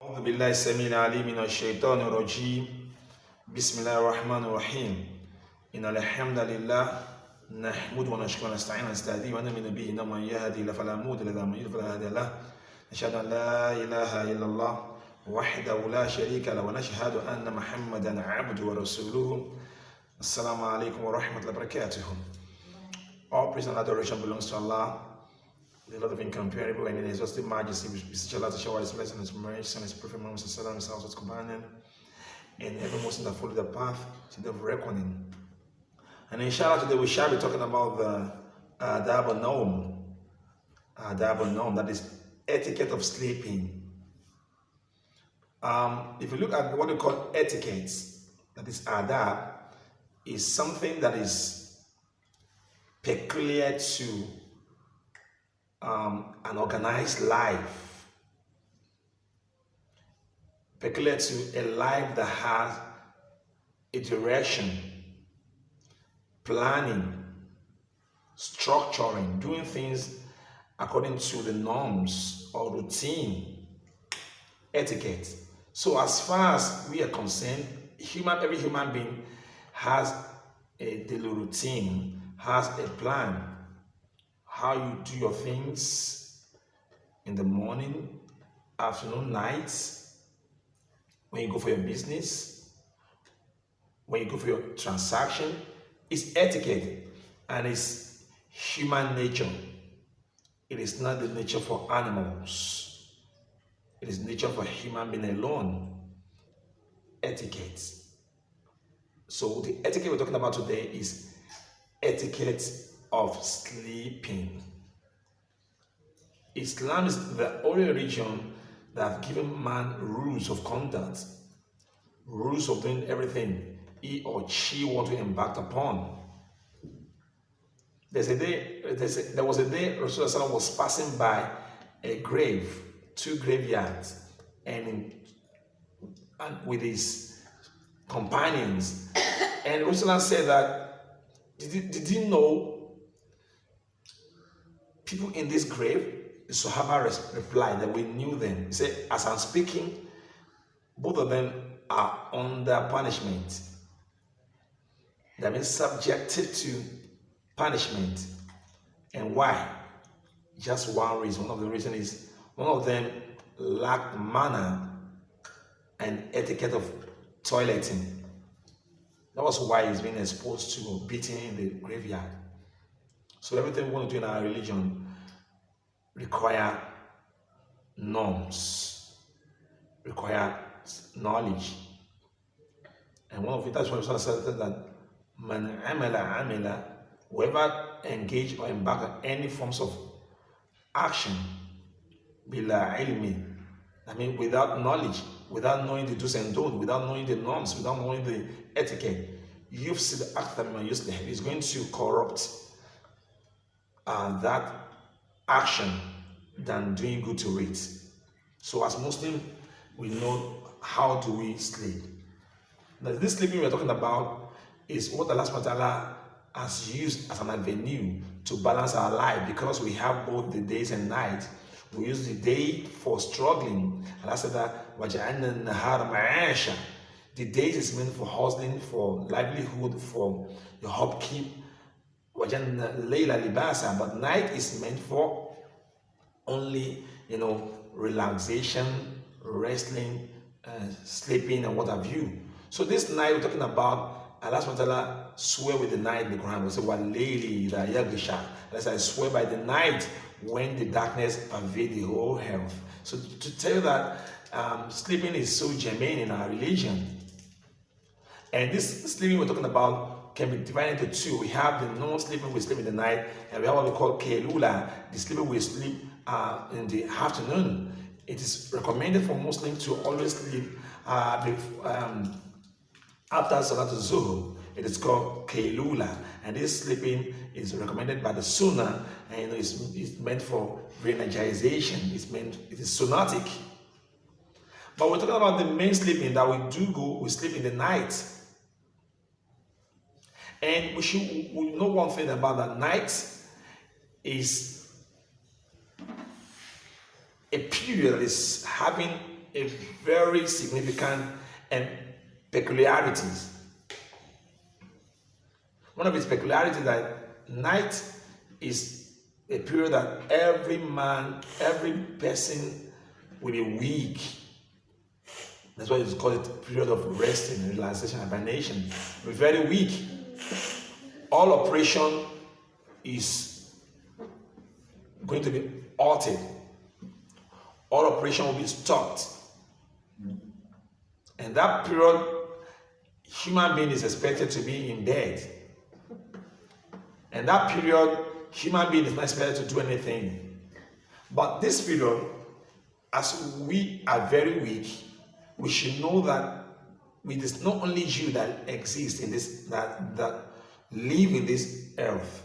أعوذ بالله السميع العليم من الشيطان الرجيم بسم الله الرحمن الرحيم إن الحمد لله نحمده ونشكره ونستعين ونستهديه ونؤمن به إنه من يهدي فلا مضل له ومن يضلل فلا هادي له نشهد أن لا إله إلا الله وحده لا شريك له ونشهد أن محمدا عبده ورسوله السلام عليكم ورحمة الله وبركاته. All praise and adoration belongs to Allah, the Lord of incomparable and inexhaustible majesty. We beseech Allah to shower His blessing, His mercy, and His Prophet Muhammad sallallahu alaihi wasallam, His companion, and every Muslim that follow the path to the reckoning. And inshallah today we shall be talking about the adab al-nawm, that is etiquette of sleeping. If you look at what we call etiquettes, that is adab, is something that is peculiar to an organized life, peculiar to a life that has a direction, planning, structuring, doing things according to the norms or routine, etiquette. So as far as we are concerned, every human being has a daily routine, has a plan, how you do your things in the morning, afternoon, nights, when you go for your business, when you go for your transaction. It's etiquette and it's human nature. It is not the nature for animals. It is nature for human being alone. Etiquette. So the etiquette we're talking about today is etiquette of sleeping. Islam is the only religion that have given man rules of conduct, rules of doing everything he or she want to embark upon. There was a day Rasulullah was passing by a grave, two graveyards, and with his companions, and Rasulullah said that, did you know people in this grave? The Sahaba replied that we knew them. He said, as I'm speaking, both of them are under punishment. They've been subjected to punishment. And why? Just one reason. One of the reasons is one of them lacked manner and etiquette of toileting. That was why he's been exposed to beating in the graveyard. So everything we want to do in our religion require norms, require knowledge. And one of it, that's why we said that man amila, whoever engage or embark on any forms of action, bila ilmi, I mean without knowledge, without knowing the do's and don'ts, without knowing the norms, without knowing the etiquette, yufsid akthar mimma yuslih, is going to corrupt that action than doing good to it. So as Muslims, we know how do we sleep. Now, this sleeping we're talking about is what Allah subhanahu wa ta'ala has used as an avenue to balance our life, because we have both the days and nights. We use the day for struggling. Allah said that وَجَعَلْنَا النَّهَارَ مَعَاشًا. The days is meant for hustling, for livelihood, for your upkeep. وَجَعَلْنَا اللَّيْلَ لِبَاسًا. But night is meant for only, relaxation, wrestling, sleeping, and what have you. So this night we're talking about, Allah subhanahu wa ta'ala swear with the night in the Quran. We say, وَاللَّيْلِ إِذَا يَغْشَى. Allah said, I swear by the night when the darkness pervades the whole earth. So to tell you that sleeping is so germane in our religion. And this sleeping we're talking about can be divided into two. We have the non-sleeping, we sleep in the night, and we have what we call kailula, the sleeping we sleep in the afternoon. It is recommended for Muslims to always sleep after Salat al-Zuhr. It is called kailula, and this sleeping is recommended by the Sunnah, and it's meant for re-energization. It is sunnatic. But we're talking about the main sleeping that we sleep in the night. And we know one thing about that: night is a period that is having a very significant and peculiarities. One of its peculiarities is that night is a period that every man, every person will be weak. That's why it's called a period of resting, relaxation, hibernation. We're very weak. All operation is going to be altered. All operation will be stopped. And that period, human being is expected to be in bed. And that period, human being is not expected to do anything. But this period, as we are very weak, we should know that it is not only you that exist in this, that live in this earth.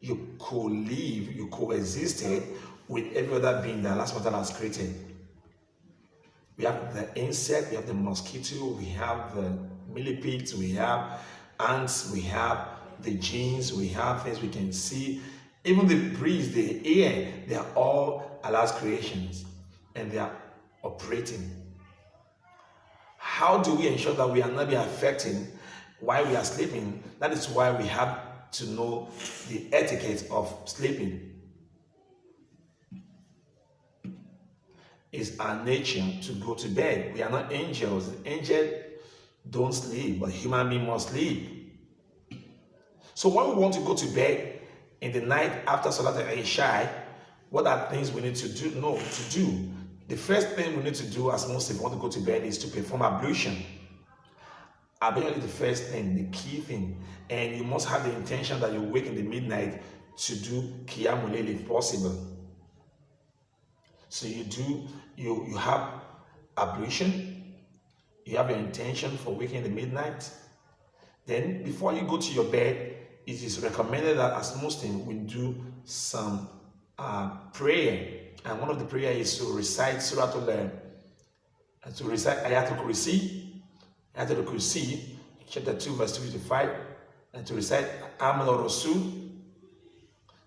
You co-live, you coexisted with every other being that Allah SWT has created. We have the insect, we have the mosquito, we have the millipedes, we have ants, we have the genes, we have things we can see. Even the breeze, the air, they are all Allah's creations and they are operating. How do we ensure that we are not being affected while we are sleeping? That is why we have to know the etiquette of sleeping. It's our nature to go to bed. We are not angels. Angels don't sleep, but human beings must sleep. So when we want to go to bed in the night after Salat al-Isha, what are things we need to do? The first thing we need to do as Muslims want to go to bed is to perform ablution. Ablution is the first thing, the key thing. And you must have the intention that you wake in the midnight to do Qiyamul Layl if possible. So you have ablution, you have your intention for waking in the midnight. Then before you go to your bed, it is recommended that as Muslims we do some prayer. And one of the prayer is to recite Ayatul Kursi, Ayatul Kursi, chapter 2, verse 255, and to recite Aman al-Rasul,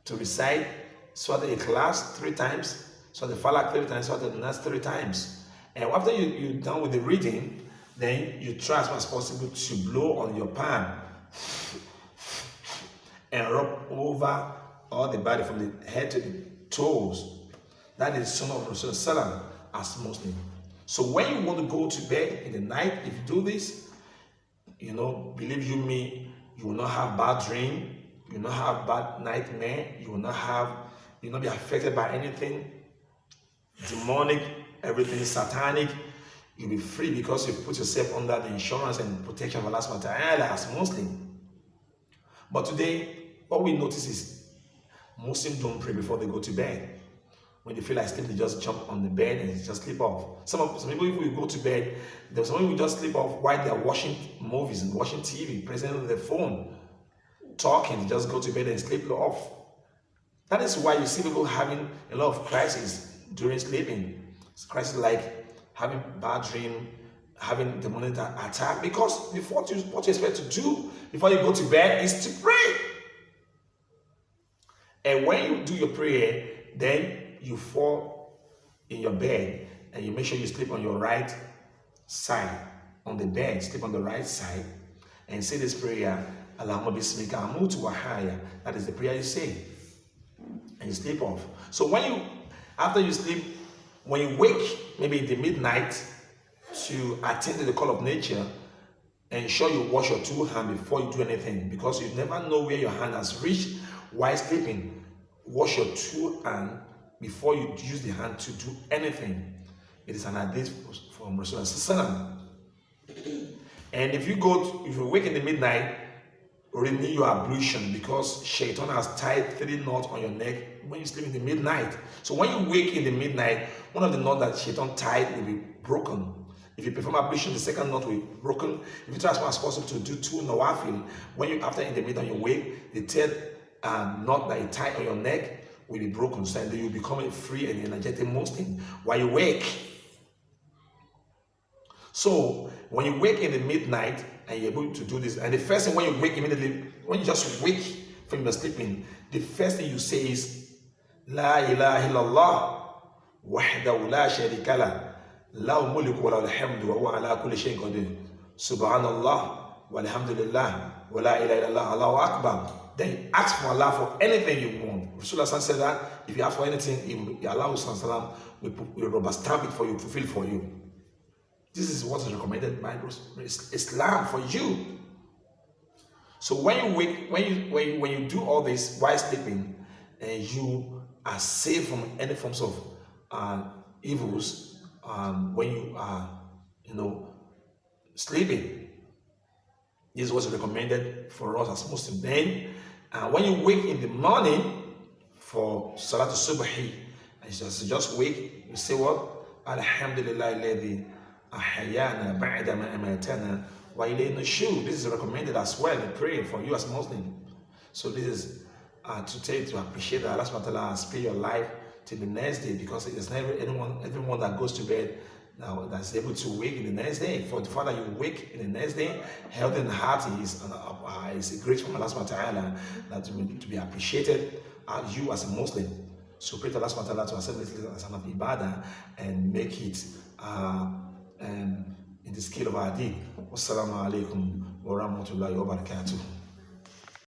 to recite Surah Al-Ikhlas 3 times, Surah Al-Falaq 3 times, Surah Al-Nas 3 times. And after you're done with the reading, then you try as much as possible to blow on your palm and rub over all the body from the head to the toes. That is Sunnah of Rasulullah as Muslim. So when you want to go to bed in the night, if you do this, believe you me, you will not have bad dream, you will not have bad nightmare, you will not be affected by anything demonic, everything is satanic. You'll be free because you put yourself under the insurance and protection of Allah SWT as Muslim. But today, what we notice is Muslims don't pray before they go to bed. When they feel like sleep, they just jump on the bed and just sleep off. Some people, if we go to bed, some people just sleep off while they are watching movies and watching TV, present on their phone, talking, just go to bed and sleep off. That is why you see people having a lot of crises during sleeping. It's crises like having bad dream, having demonic attack, because what you expect to do before you go to bed is to pray. And when you do your prayer, then you fall in your bed and you make sure you sleep on your right side on the bed. Sleep on the right side and say this prayer, Allahumma bismika amutu wa ahya. That is the prayer you say, and you sleep off. So after you sleep, when you wake, maybe in the midnight, to attend to the call of nature, ensure you wash your 2 hands before you do anything, because you never know where your hand has reached while sleeping. Wash your 2 hands before you use the hand to do anything. It is an hadith from Rasulullah. And if you wake in the midnight, renew your ablution, because Shaitan has tied 3 knots on your neck when you sleep in the midnight. So when you wake in the midnight, one of the knots that Shaitan tied will be broken. If you perform ablution, the second knot will be broken. If you try as much as possible to do 2 nawafil, after in the midnight you wake, the 3rd knot that you tie on your neck will be broken. So then you become a free and energetic Muslim while you wake. So when you wake in the midnight and you're able to do this, and the first thing when you wake immediately, when you just wake from your sleeping, the first thing you say is La ilaha illallah wahdahu la sharika lah lahu mulku wa lahu alhamdu wa huwa ala kulli shay'in qadir. Subhanallah walhamdulillah wa la ilaha illallah, Allahu Akbar. Then ask for Allah for anything you want. Rasulullah said that if you ask for anything, Allah will rubber stamp it for you, fulfill for you. This is what is recommended by Islam for you. So when you wake, when you do all this while sleeping, and you are safe from any forms of evils when you are, sleeping. This is what's recommended for us as Muslims. Then, when you wake in the morning for Salatul Subhi, and just wake, you say what? Alhamdulillah alladhi ahyana ba'da ma amatana wa ilayhi nushur. This is recommended as well in praying for you as Muslim. So this is to tell you to appreciate that Allah subhanahu wa ta'ala has spared your life till the next day, because it is never everyone that goes to bed now that's able to wake in the next day. For the fact that you wake in the next day, health and hearty is a great from Allah subhanahu wa ta'ala, that to be appreciated you as a Muslim. So pray to Allah subhanahu wa ta'ala to accept this as an ibadah and make it in the scale of our deen. Wassalamu alaikum wa rahmatullahi wa barakatuh.